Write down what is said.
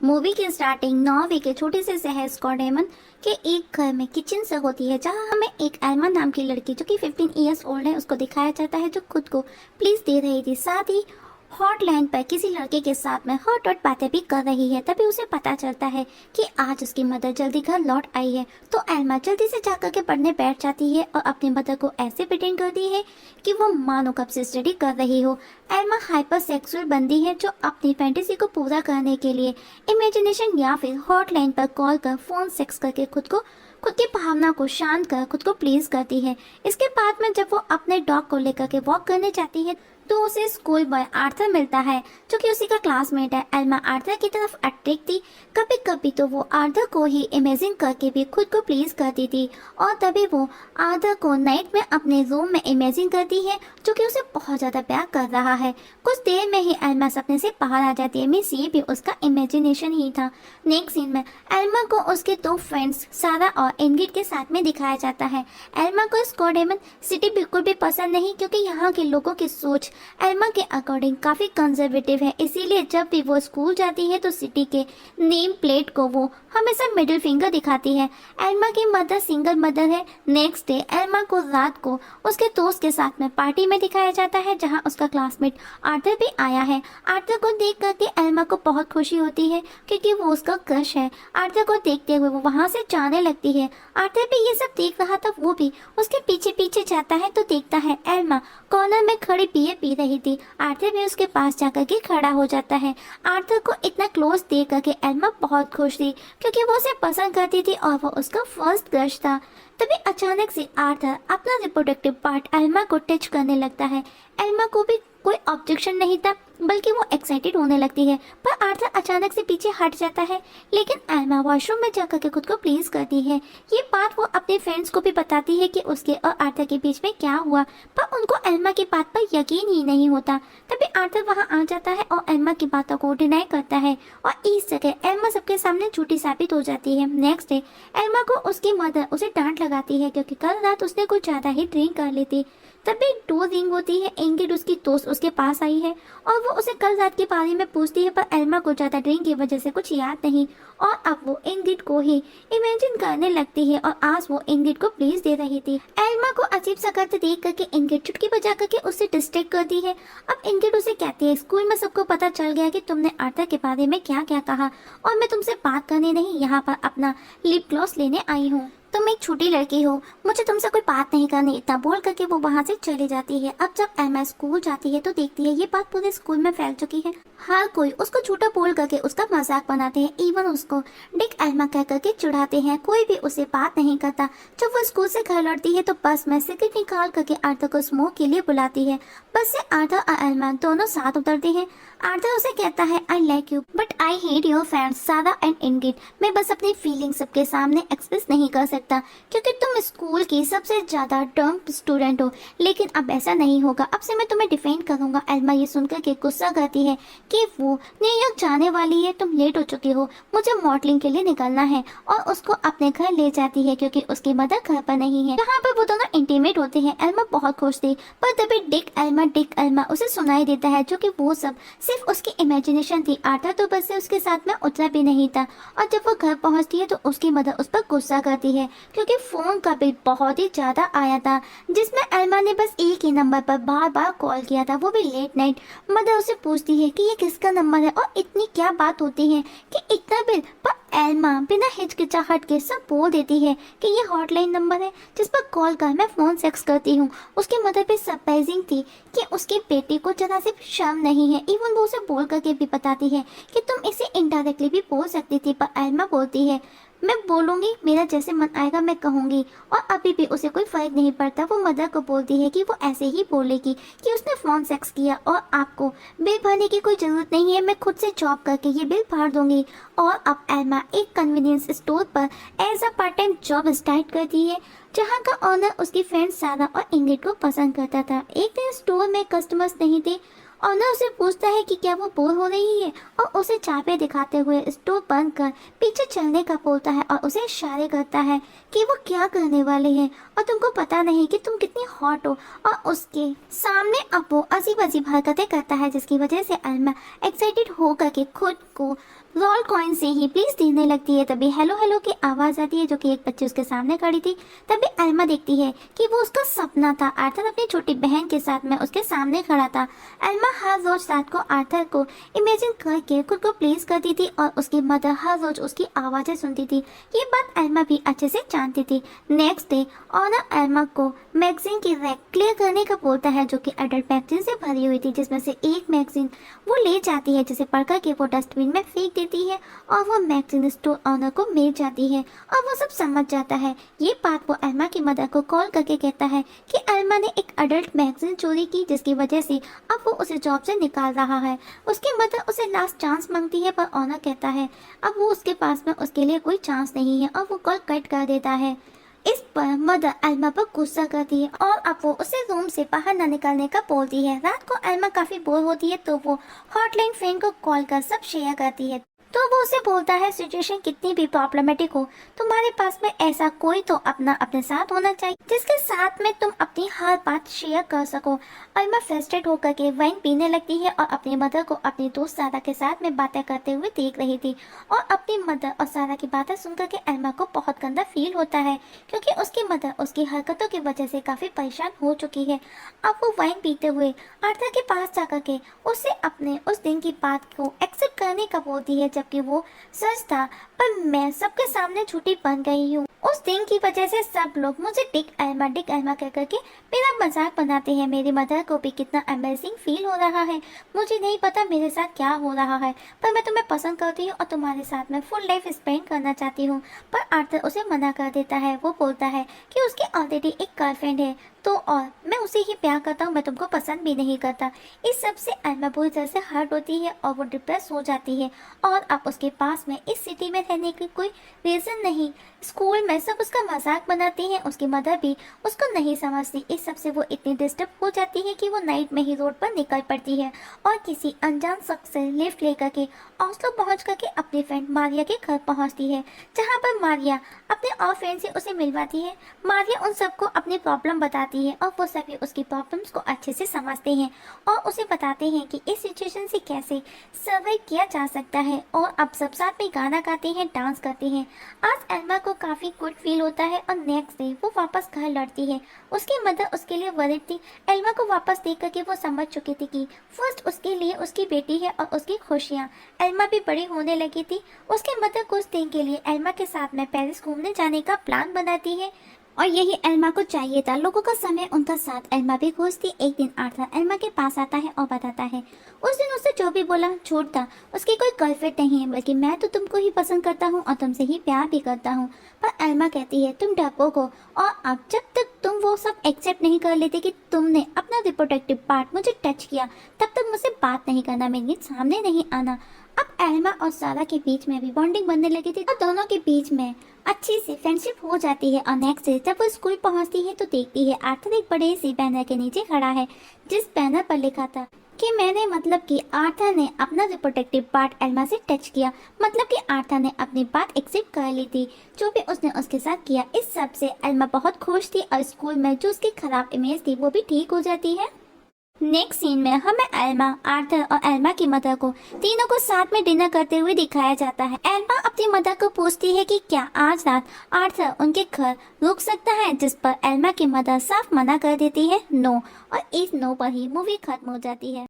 Movie की starting Norway के छोटे से शहर स्कॉटलैंड के एक घर में किचन से होती है, जहां हमें एक एल्मा नाम की लड़की जो कि 15 इयर्स ओल्ड है उसको दिखाया जाता है, जो खुद को पुलिस दे रही थी। साथ ही हॉटलाइन पर किसी लड़के के साथ में हॉट हॉट बातें भी कर रही है। तभी उसे पता चलता है कि आज उसकी मदर जल्दी घर लौट आई है, तो एल्मा जल्दी से जाकर के पढ़ने बैठ जाती है और अपनी मदर को ऐसे प्रिटेंड करती है कि वो मानो कब से स्टडी कर रही हो। एल्मा हाइपर सेक्सुअल बनती है, जो अपनी फैंटेसी को पूरा करने के लिए इमेजिनेशन या फिर हॉटलाइन पर कॉल कर फोन सेक्स करके खुद की भावना को शांत कर खुद को प्लीज करती है। इसके बाद में जब वो अपने डॉग को लेकर के वॉक करने जाती है तो उसे स्कूल बॉय आर्थर मिलता है, जो कि उसी का क्लासमेट है। एल्मा आर्थर की तरफ अट्रैक्ट थी। कभी कभी तो वो आर्थर को ही इमेजिन करके भी खुद को प्लीज करती थी, और तभी वो आर्थर को नाइट में अपने रूम में इमेजिन करती है, जो कि उसे बहुत ज्यादा प्यार कर रहा है। कुछ देर में ही एल्मा सपने से बाहर आ जाती है। मिस ये भी उसका इमेजिनेशन ही था। नेक्स्ट सीन में एल्मा को उसके दो फ्रेंड्स सारा और इंग्रिड के साथ में दिखाया जाता है। एल्मा को स्कॉटलैंड सिटी बिल्कुल भी पसंद नहीं, क्योंकि यहाँ के लोगों की सोच एल्मा के अकॉर्डिंग काफी कंजर्वेटिव है। इसीलिए जब भी वो स्कूल जाती है तो सिटी के नेम प्लेट को वो हमेशा मिडिल फिंगर दिखाती है। एल्मा की मदर सिंगल मदर है। नेक्स्ट डे एल्मा को रात को उसके दोस्त के साथ में पार्टी में दिखाया जाता है, जहां उसका क्लासमेट आर्थर भी आया है। आर्थर को देख करके एल्मा को बहुत खुशी होती है, क्योंकि वो उसका क्रश है। आर्थर को देखते हुए वो वहां से जाने लगती है। आर्थर भी ये सब देख रहा था, वो भी उसके पीछे पीछे जाता है तो देखता है एल्मा कॉर्नर में खड़ी पिए पी रही थी। आर्थर भी उसके पास जाकर के खड़ा हो जाता है। आर्थर को इतना क्लोज देख करके एल्मा बहुत खुश थी, क्योंकि वो उसे पसंद करती थी और वो उसका फर्स्ट क्रश था। तभी अचानक से आर्थर अपना रिप्रोडक्टिव पार्ट एल्मा को टच करने लगता है। एल्मा को भी कोई ऑब्जेक्शन नहीं था, बल्कि वो एक्साइटेड होने लगती है, पर आर्थर अचानक से पीछे हट जाता है। लेकिन एल्मा वॉशरूम में जाकर के खुद को प्लीज करती है। ये बात वो अपने फ्रेंड्स को भी बताती है कि उसके और आर्थर के बीच में क्या हुआ, पर उनको एल्मा की बात पर यकीन ही नहीं होता। तभी आर्थर वहां आ जाता है और एल्मा की बातों को डिनाई करता है, और इस जगह एल्मा सबके सामने झूठी साबित हो जाती है। नेक्स्ट डे एल्मा को उसकी मदर उसे डांट लगाती है, क्योंकि कल रात उसने कुछ ज्यादा ही ड्रिंक कर ली थी। तभी डोर रिंग होती है। इंग्रिड उसकी दोस्त उसके पास आई है और वो उसे कल रात के बारे में पूछती है, पर एल्मा को ज्यादा ड्रिंक की वजह से कुछ याद नहीं, और अब वो इंग्रिड को ही इमेजिन करने लगती है, और आज वो इंग्रिड को प्लीज दे रही थी। एल्मा को अजीब सा करते देख करके इंग्रिड चुटकी बजा करके उससे डिस्ट्रैक्ट करती है। अब इंग्रिड उसे कहती है, स्कूल में सबको पता चल गया कि तुमने आर्थर के बारे में क्या क्या कहा, और मैं तुमसे बात करने नहीं यहाँ पर अपना लिप ग्लॉस लेने आई हूँ। तुम एक छोटी लड़की हो, मुझे तुमसे कोई बात नहीं करनी, इतना बोल करके वो वहाँ से चली जाती है। अब जब एम्मा स्कूल जाती है तो देखती है ये बात पूरे स्कूल में फैल चुकी है। हर कोई उसको झूठा बोल करके उसका मजाक बनाते हैं, इवन उसको डिक एल्मा कह करके चिढ़ाते हैं। कोई भी उसे बात नहीं करता। जब वो स्कूल से घर लौटती है तो बस में सिगरेट निकाल करके आर्थर को स्मोक के लिए बुलाती है। बस से आर्थर और एल्मा दोनों साथ उतरते हैं। आर्थर उसे कहता है, I like you but I hate your friends सारा एंड इंग्रिड। मैं बस अपनी फीलिंग्स सबके सामने एक्सप्रेस नहीं कर सकता, क्योंकि तुम स्कूल की सबसे ज्यादा डम स्टूडेंट हो, लेकिन अब ऐसा नहीं होगा, अब से मैं तुम्हें डिफेंड करूंगा। एल्मा ये सुनकर के गुस्सा करती है कि वो न्यूयॉर्क जाने वाली है, तुम लेट हो चुकी हो, मुझे मॉडलिंग के लिए निकलना है, और उसको अपने घर ले जाती है, क्योंकि उसकी मदर घर पर नहीं है। यहाँ पर वो दोनों इंटीमेट होते हैं। एल्मा बहुत खुश थी, पर तभी डिक एल्मा उसे सुनाई देता है, जो कि वो सब सिर्फ उसकी इमेजिनेशन थी। आर्थर तो बस से उसके साथ में उतरा भी नहीं था, और जब वो घर पहुंचती है तो उसकी मदर उस पर गुस्सा करती है, क्योंकि फोन का बिल बहुत ही ज्यादा आया था, जिसमें एल्मा ने बस एक ही नंबर पर बार बार कॉल किया था, वो भी लेट नाइट। मदर उसे पूछती है कि ये किसका नंबर है और इतनी क्या बात होती है कि इतना बिल, पर एल्मा बिना हिचकिचाहट के सब बोल देती है कि ये हॉटलाइन नंबर है जिस पर कॉल कर मैं फोन सेक्स करती हूँ। उसकी मदर भी सरप्राइजिंग थी कि उसकी बेटी को जरा से शर्म नहीं है। इवन वो उसे बोल करके भी बताती है कि तुम इसे इनडायरेक्टली भी बोल सकती थी, पर एल्मा बोलती है, मैं बोलूंगी, मेरा जैसे मन आएगा मैं कहूंगी, और अभी भी उसे कोई फर्क नहीं पड़ता। वो मदर को बोलती है कि वो ऐसे ही बोलेगी कि उसने फोन सेक्स किया, और आपको बिल भरने की कोई जरूरत नहीं है, मैं खुद से जॉब करके ये बिल भर दूंगी। और अब एल्मा एक कन्वीनियंस स्टोर पर as a part time job start करती है, जहाँ का ऑनर उसकी फ्रेंड सारा और इंग्रिड को पसंद करता था। एक दिन स्टोर में कस्टमर्स नहीं थे। ऑनर उसे पूछता है कि क्या वो बोर हो रही है, और उसे चाबी दिखाते हुए स्टोर बंद कर पीछे चलने का बोलता है, और उसे इशारे करता है कि वो क्या करने वाले हैं, और तुमको पता नहीं कि तुम कितनी हॉट हो। और उसके सामने अब वो अजीब अजीब हरकतें करता है, जिसकी वजह से एल्मा एक्साइटेड होकर के खुद को रोल कॉइन से ही प्लीज देने लगती है। तभी हेलो हेलो की आवाज आती है जो कि एक बच्ची उसके सामने खड़ी थी। तभी एल्मा देखती है कि वो उसका सपना था, आर्थर अपनी छोटी बहन के साथ में उसके सामने खड़ा था। एल्मा हर रोज रात को आर्थर को इमेजिन करके खुद को प्लेस करती थी और उसकी मदर हर रोज उसकी आवाजें सुनती थी। ये बात एल्मा भी अच्छे से जानती थी। नेक्स्ट डे ऑनर एल्मा को मैगजीन की रैक क्लियर करने का बोलता है जो कि एडल्ट मैगजीन से भरी हुई थी, जिसमें से एक मैगजीन वो ले जाती है जिसे पढ़कर के वो डस्टबिन में फेंक देती है और वो मैगजीन स्टोर ऑनर को मिल जाती है और वो सब समझ जाता है। ये बात वो एल्मा की मदर को कॉल करके कहता है कि एल्मा ने एक अडल्ट मैगजीन चोरी की जिसकी वजह से अब वो उसे जॉब से निकाल रहा है। उसकी मदर उसे लास्ट चांस मांगती है पर ऑनर कहता है अब वो उसके पास में उसके लिए कोई चांस नहीं है और वो कॉल कट कर देता है। इस पर मदर एल्मा पर गुस्सा करती है और अब वो उसे रूम से बाहर न निकलने का बोलती है। रात को एल्मा काफी बोर होती है तो वो हॉटलाइन फ्रेंड को कॉल कर सब शेयर करती है। तो वो उसे बोलता है सिचुएशन कितनी भी प्रॉब्लमेटिक हो तुम्हारे पास में ऐसा कोई तो अपने साथ होना चाहिए जिसके साथ में तुम अपनी हर बात शेयर कर सको। एल्मा फ्रस्ट्रेट होकर के वाइन पीने लगती है और अपनी मदर को अपनी दोस्त सारा के साथ में बातें करते हुए देख रही थी और अपनी मदर और सारा की बातें सुनकर के एल्मा को बहुत गंदा फील होता है क्योंकि उसकी मदर उसकी हरकतों की वजह से काफी परेशान हो चुकी है। अब वो वाइन पीते हुए आर्थर के पास जाकर के उसे अपने उस दिन की बात को एक्सेप्ट करने का बोलती है जबकि वो सच था, पर मैं सबके सामने झूठी बन गई हूँ। उस दिन की वजह से सब लोग मुझे डिक एल्मा कह करके मेरा मजाक बनाते हैं। मेरी मदर को भी कितना अमेजिंग फील हो रहा है। मुझे नहीं पता मेरे साथ क्या हो रहा है पर मैं तुम्हें पसंद करती हूँ और तुम्हारे साथ में फुल लाइफ स्पेंड करना चाहती हूँ। पर आर्थर उसे मना कर देता है। वो बोलता है कि उसकी ऑलरेडी एक गर्लफ्रेंड है तो और मैं उसे ही प्यार करता हूँ, मैं तुमको पसंद भी नहीं करता। इस सब से एल्मा बुरी तरह से हर्ट होती है और वो डिप्रेस हो जाती है और अब उसके पास में इस सिटी में रहने की कोई रीजन नहीं। स्कूल में सब उसका मजाक बनाती हैं, उसकी मदर भी उसको नहीं समझती। इस सब से वो इतनी डिस्टर्ब हो जाती है कि वो नाइट में ही रोड पर निकल पड़ती है और किसी अनजान शख्स से लिफ्ट लेकर के ऑस्लो पहुंच करके अपनी फ्रेंड मारिया के घर पहुंचती है, जहां पर मारिया अपने और फ्रेंड से उसे मिलवाती है। मारिया उन सबको अपनी प्रॉब्लम बताती है और वो सभी उसकी प्रॉब्लम्स को अच्छे से समझते हैं और उसे बताते हैं कि इस सिचुएशन से कैसे सर्वाइव किया जा सकता है और अब सब साथ में गाना गाते हैं, डांस करते हैं। आज एल्मा को काफी गुड फील होता है और नेक्स्ट डे वो वापस घर लौटती है। उसकी मदर उसके लिए वरीड थी। एल्मा को वापस देख करके वो समझ चुकी थी कि फर्स्ट उसके लिए उसकी बेटी है और उसकी खुशियाँ। एल्मा भी बड़ी होने लगी थी। उसके मदर कुछ दिन के लिए एल्मा के साथ में पेरिस घूमने जाने का प्लान बनाती है और यही एल्मा को चाहिए था। लोगों का समय उनका साथ एल्मा भी खुश थी। एक दिन आर्थर एल्मा के पास आता है और बताता है उस दिन उससे जो भी बोला झूठ था, उसकी कोई गर्लफ्रेंड नहीं है बल्कि मैं तो तुमको ही पसंद करता हूँ और तुमसे ही प्यार भी करता हूँ। पर एल्मा कहती है तुम डरपोक हो और अब जब तक तुम वो सब एक्सेप्ट नहीं कर लेते कि तुमने अपना रिप्रोडक्टिव पार्ट मुझे टच किया तब तक मुझसे बात नहीं करना, मेरे सामने नहीं आना। अब एल्मा और सारा के बीच में भी बॉन्डिंग बनने लगी थी और दोनों के बीच में अच्छी सी फ्रेंडशिप हो जाती है। और नेक्स्ट डे जब वो स्कूल पहुंचती है तो देखती है आर्थर एक बड़े सी बैनर के नीचे खड़ा है जिस बैनर पर लिखा था कि मैंने मतलब कि आर्थर ने अपना रिप्रोडक्टिव पार्ट एल्मा से टच किया, मतलब कि आर्थर ने अपनी बात एक्सेप्ट कर ली थी जो भी उसने उसके साथ किया। इस सब से एल्मा बहुत खुश थी और स्कूल में जो उसकी खराब इमेज थी वो भी ठीक हो जाती है। नेक्स्ट सीन में हमें एल्मा, आर्थर और एल्मा की मदर को तीनों को साथ में डिनर करते हुए दिखाया जाता है। एल्मा अपनी मदर को पूछती है कि क्या आज रात आर्थर उनके घर रुक सकता है, जिस पर एल्मा की मदर साफ मना कर देती है नो, और इस नो पर ही मूवी खत्म हो जाती है।